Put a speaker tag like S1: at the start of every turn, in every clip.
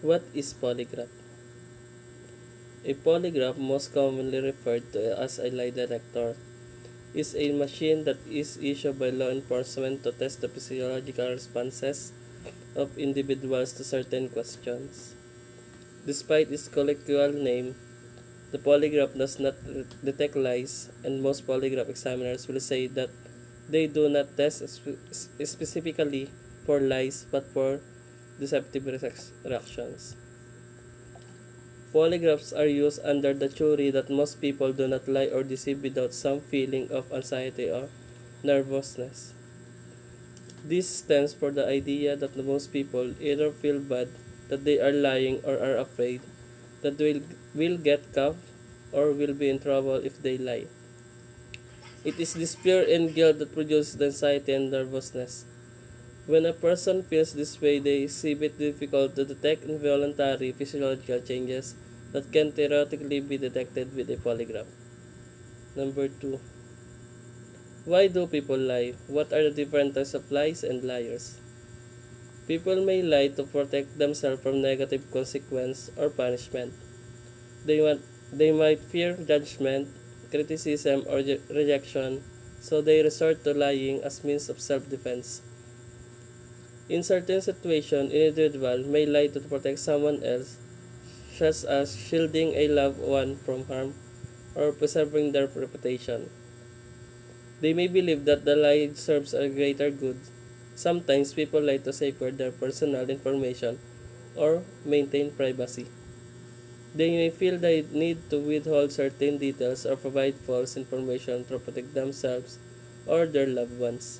S1: What is polygraph? A polygraph, most commonly referred to as a lie detector, is a machine that is issued by law enforcement to test the physiological responses of individuals to certain questions. Despite its colloquial name, the polygraph does not detect lies, and most polygraph examiners will say that they do not test specifically for lies but for deceptive reactions. Polygraphs are used under the theory that most people do not lie or deceive without some feeling of anxiety or nervousness. This stems from the idea that most people either feel bad that they are lying or are afraid that they will get caught or will be in trouble if they lie. It is this fear and guilt that produces the anxiety and nervousness. When a person feels this way, they exhibit difficult to detect involuntary physiological changes that can theoretically be detected with a polygraph. Number 2. Why do people lie? What are the different types of lies and liars? People may lie to protect themselves from negative consequence or punishment. They, want, they might fear judgment, criticism, or rejection, so they resort to lying as means of self-defense. In certain situations, an individual may lie to protect someone else, such as shielding a loved one from harm or preserving their reputation. They may believe that the lie serves a greater good. Sometimes people lie to safeguard their personal information or maintain privacy. They may feel the need to withhold certain details or provide false information to protect themselves or their loved ones.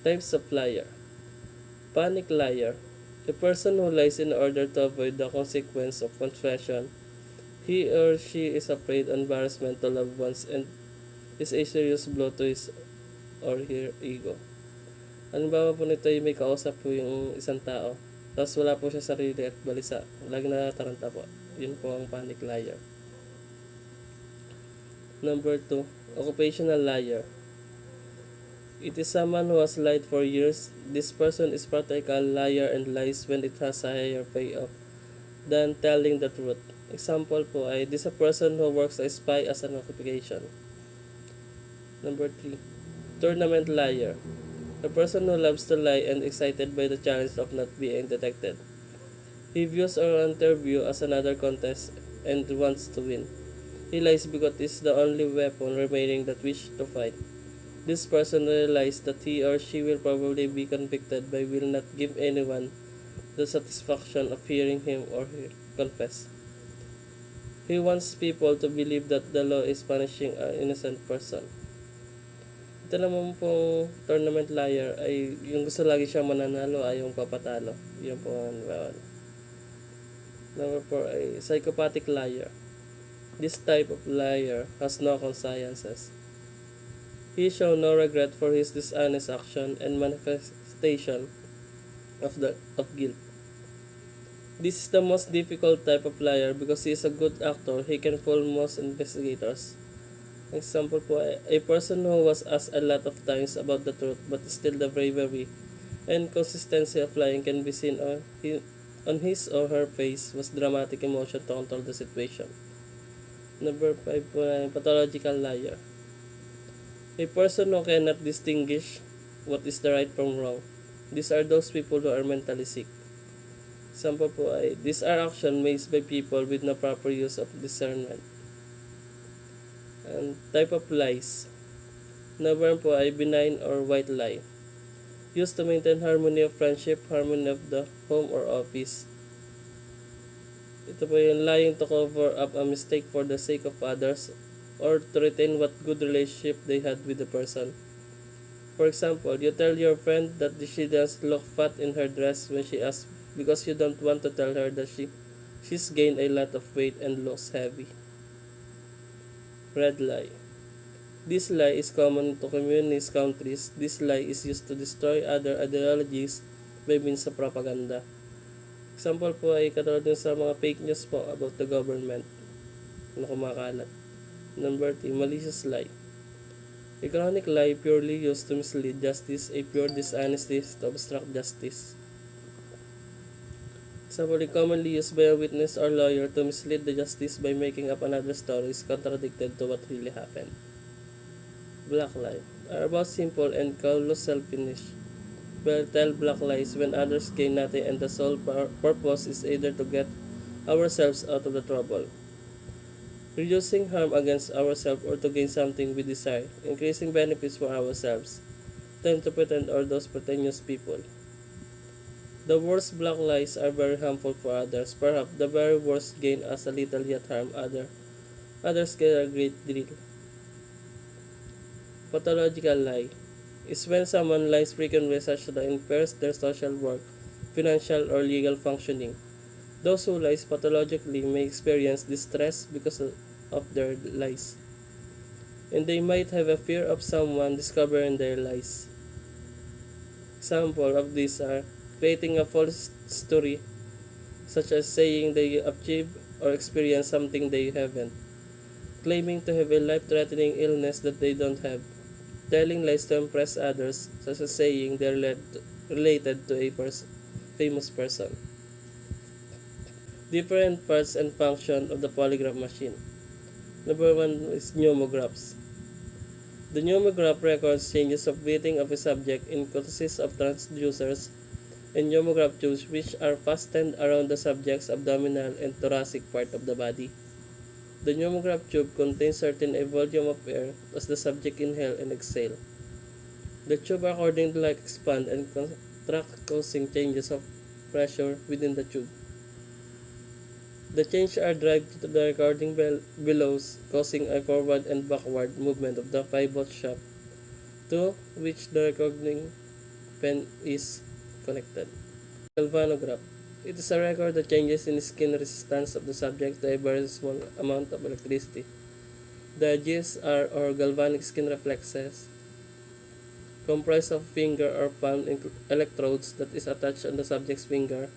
S1: Types of liar. Panic liar. A person who lies in order to avoid the consequence of confession. He or she is afraid of embarrassment to loved ones and is a serious blow to his or her ego. Halimbawa po nito ay may kausap po yung isang tao, tapos wala po siya sarili at balisa. Lagi natataranta po. Yun po ang panic liar. Number 2, occupational liar. It is someone who has lied for years. This person is practical liar and lies when it has a higher payoff than telling the truth. Example po ay, this is a person who works as a spy as an occupation. Number 3, tournament liar. A person who loves to lie and excited by the challenge of not being detected. He views our interview as another contest and wants to win. He lies because it is the only weapon remaining that wish to fight. This person realizes that he or she will probably be convicted but will not give anyone the satisfaction of hearing him or her confess. He wants people to believe that the law is punishing an innocent person. Ito naman pong tournament liar ay yung gusto lagi siya mananalo ay yung papatalo. Yun po ang Number 4 ay psychopathic liar. This type of liar has no consciences. He shows no regret for his dishonest action and manifestation of guilt. This is the most difficult type of liar because he is a good actor. He can fool most investigators. Example po, a person who was asked a lot of times about the truth but still the bravery and consistency of lying can be seen on his or her face was dramatic emotion to control the situation. Number 5 po ay pathological liar. A person who cannot distinguish what is the right from wrong. These are those people who are mentally sick. Example po ay, these are actions made by people with no proper use of discernment. And type of lies. Number 1 po ay benign or white lie. Used to maintain harmony of friendship, harmony of the home or office. Ito po yung lying to cover up a mistake for the sake of others or to retain what good relationship they had with the person. For example, you tell your friend that she does look fat in her dress when she asks because you don't want to tell her that she's gained a lot of weight and looks heavy. Red lie. This lie is common to communist countries. This lie is used to destroy other ideologies by means of propaganda. Example po ay katulad din sa mga fake news po about the government na kumakalat. Number 3, malicious lie. A chronic lie purely used to mislead justice, a pure dishonesty to obstruct justice. Example, commonly used by a witness or lawyer to mislead the justice by making up another story is contradicted to what really happened. Black lies are about simple and colossal finish. We'll tell black lies when others gain nothing and the sole purpose is either to get ourselves out of the trouble, reducing harm against ourselves or to gain something we desire, increasing benefits for ourselves, time to pretend or those pretentious people. The worst black lies are very harmful for others. Perhaps the very worst gain us a little yet harm others get a great deal. Pathological lie is when someone lies frequently such that impairs their social work, financial or legal functioning. Those who lie pathologically may experience distress because of their lies, and they might have a fear of someone discovering their lies. Examples of these are creating a false story, such as saying they achieved or experienced something they haven't, claiming to have a life-threatening illness that they don't have, telling lies to impress others, such as saying they're related to a famous person. Different parts and function of the polygraph machine. Number 1 is pneumographs. The pneumograph records changes of breathing of a subject and consists of transducers and pneumograph tubes which are fastened around the subject's abdominal and thoracic part of the body. The pneumograph tube contains certain a volume of air as the subject inhale and exhale. The tube accordingly expand and contract causing changes of pressure within the tube. The changes are driven to the recording bellows, causing a forward and backward movement of the pivot shaft to which the recording pen is connected. Galvanograph. It is a record that changes in skin resistance of the subject to a very small amount of electricity. The edges are or galvanic skin reflexes comprised of finger or palm electrodes that is attached on the subject's finger,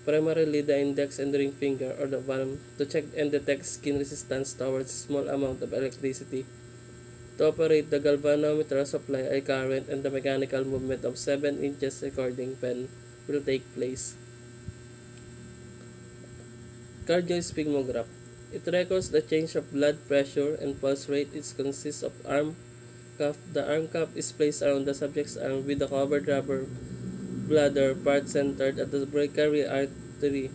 S1: primarily the index and ring finger or the palm, to check and detect skin resistance towards a small amount of electricity. To operate the galvanometer, supply a current and the mechanical movement of 7 inches recording pen will take place. Cardiosphygmograph. It records the change of blood pressure and pulse rate. It consists of arm cuff. The arm cuff is placed around the subject's arm with the covered rubber bladder part centered at the brachii artery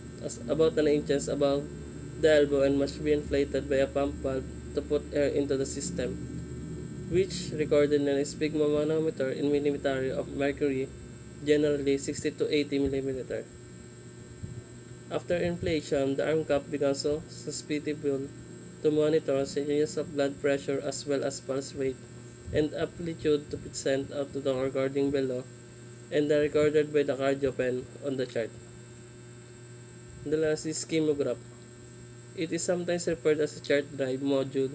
S1: about an inches above the elbow and must be inflated by a pump valve to put air into the system, which recorded in a sphygmomanometer in millimeters of mercury, generally 60 to 80 millimeter. After inflation, the arm cuff becomes so susceptible to monitor changes of blood pressure as well as pulse rate and amplitude to be sent out to the recording below and are recorded by the cardio pen on the chart. The last is schemograph. It is sometimes referred as a chart drive module.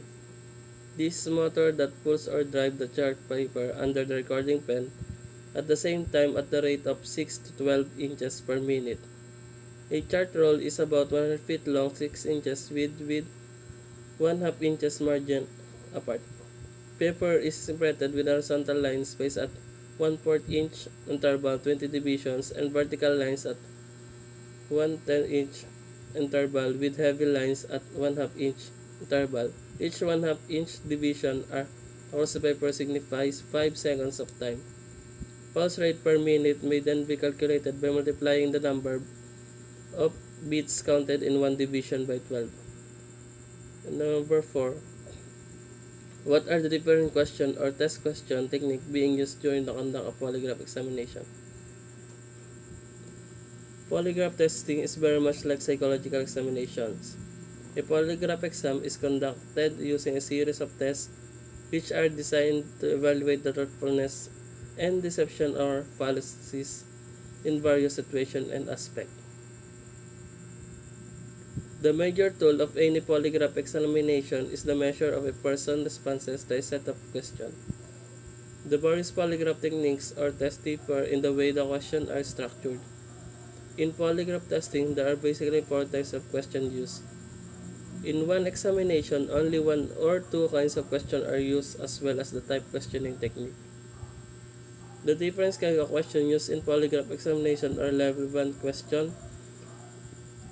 S1: This motor that pulls or drives the chart paper under the recording pen at the same time at the rate of 6 to 12 inches per minute. A chart roll is about 100 feet long, 6 inches with 1/2 inches margin apart. Paper is printed with horizontal lines spaced at 1/4 inch interval 20 divisions and vertical lines at 1/10 inch interval with heavy lines at 1/2 inch interval. Each 1/2 inch division across the paper signifies 5 seconds of time. Pulse rate per minute may then be calculated by multiplying the number of beats counted in one division by 12. And number 4. What are the different question or test question technique being used during the conduct of polygraph examination? Polygraph testing is very much like psychological examinations. A polygraph exam is conducted using a series of tests which are designed to evaluate the truthfulness and deception or fallacies in various situations and aspects. The major tool of any polygraph examination is the measure of a person's responses to a set of questions. The various polygraph techniques or tests differ in the way the questions are structured. In polygraph testing, there are basically 4 types of questions used. In one examination, only 1 or 2 kinds of questions are used as well as the type questioning technique. The different kinds of questions used in polygraph examination are level 1 question,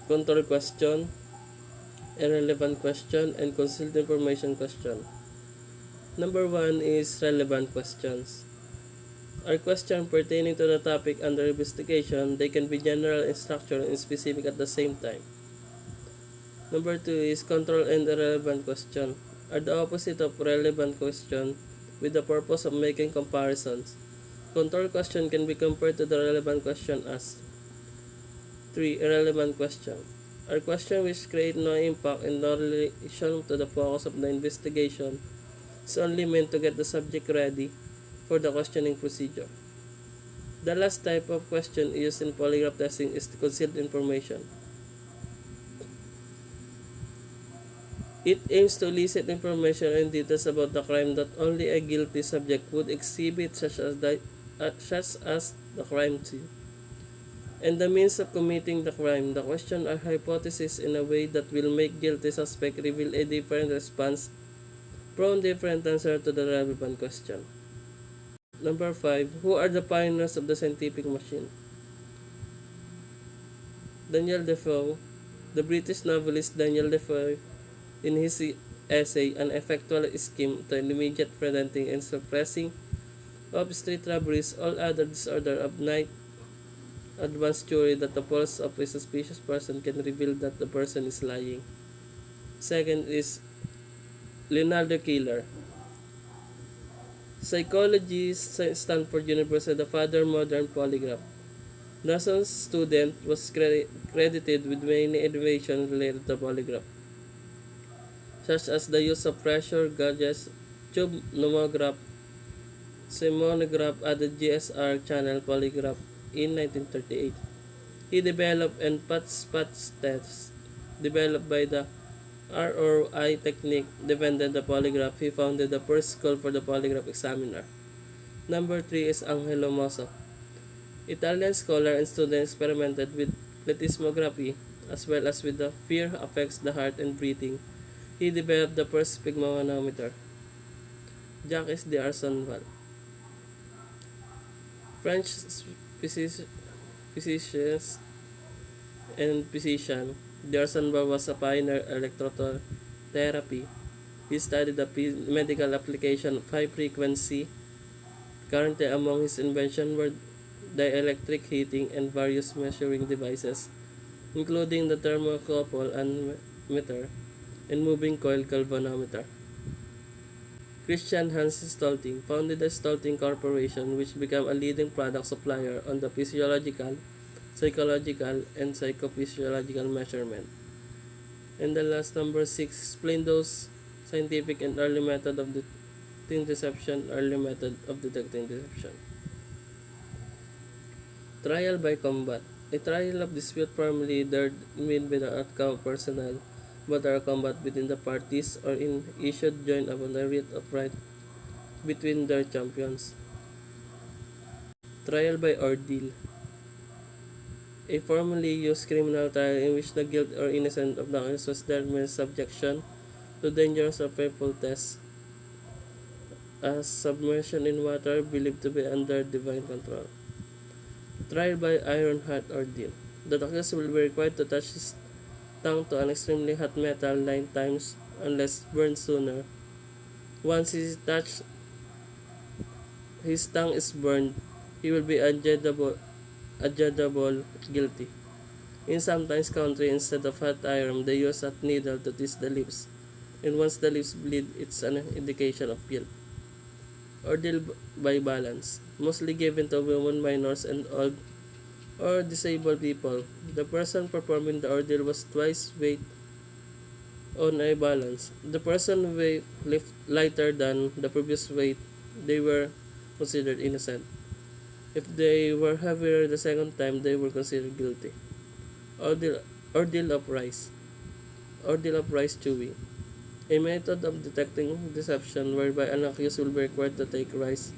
S1: control question, irrelevant question, and concealed information question. Number 1 is relevant questions. Are questions pertaining to the topic under investigation. They can be general in structure and specific at the same time. Number 2 is control and irrelevant question. Are the opposite of relevant question with the purpose of making comparisons. Control question can be compared to the relevant question as 3. Irrelevant question. Are questions which create no impact and no relation to the focus of the investigation. It's only meant to get the subject ready for the questioning procedure. The last type of question used in polygraph testing is the concealed information. It aims to elicit information and details about the crime that only a guilty subject would exhibit, such as the crime scene and the means of committing the crime. The question are hypotheses in a way that will make guilty suspect reveal a different response from different answer to the relevant question. Number 5. Who are the pioneers of the scientific machine? Daniel Defoe. The British novelist Daniel Defoe, in his essay An Effectual Scheme to Immediate Preventing and Suppressing of Street Robberies, All Other Disorder of Night, advanced theory that the pulse of a suspicious person can reveal that the person is lying. Second is Leonardo Keeler. Psychologist, Stanford University, the father modern polygraph. Nelson's student was credited with many innovations related to polygraph, such as the use of pressure gauges, tube nomograph, seismograph, added GSR channel polygraph in 1938. He developed and patch test developed by the ROI technique defended the polygraph. He founded the first school for the polygraph examiner. Number 3 is Angelo Mosso. Italian scholar and student experimented with plethysmography as well as with the fear affects the heart and breathing. He developed the first sphygmomanometer. Jacques d'Arsonval. French physicist and physician, D'Arsonval was a pioneer in electrotherapy. He studied the medical application of high frequency. Currently among his inventions were dielectric heating and various measuring devices, including the thermocouple meter and moving coil galvanometer. Christian Hans Stolting founded the Stolting Corporation, which became a leading product supplier on the physiological, psychological, and psychophysiological measurement. And the last, number 6, explain those scientific and early method of detecting deception. Trial by combat. A trial of dispute formally determined by the outcome of personal but are combat within the parties or in issued joined upon the writ of right between their champions. Trial by ordeal. A formally used criminal trial in which the guilt or innocence of the accused was determined subjection to dangerous or painful tests, as submersion in water believed to be under divine control. Trial by iron hot ordeal. The accused will be required to touch his tongue to an extremely hot metal 9 times unless burned sooner. Once his tongue is burned, he will be adjudgable guilty. In sometimes country, instead of hot iron, they use a needle to twist the lips, and once the lips bleed, it's an indication of guilt. Ordeal by balance, mostly given to women, minors, and old or disabled people. The person performing the ordeal was twice weight on a balance. The person weight lighter than the previous weight, they were considered innocent. If they were heavier the second time, they were considered guilty. Ordeal of rice chewing. A method of detecting deception whereby an accused will be required to take rice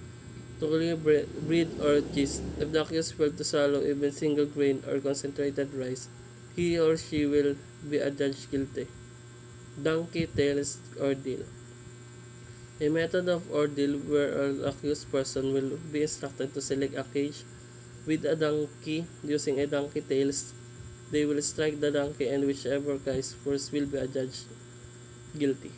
S1: to clear bread or cheese. If the accused failed to swallow even single grain or concentrated rice, he or she will be adjudged guilty. Donkey tails ordeal. A method of ordeal where an accused person will be instructed to select a cage with a donkey using a donkey tails They will strike the donkey, and whichever comes first will be adjudged guilty.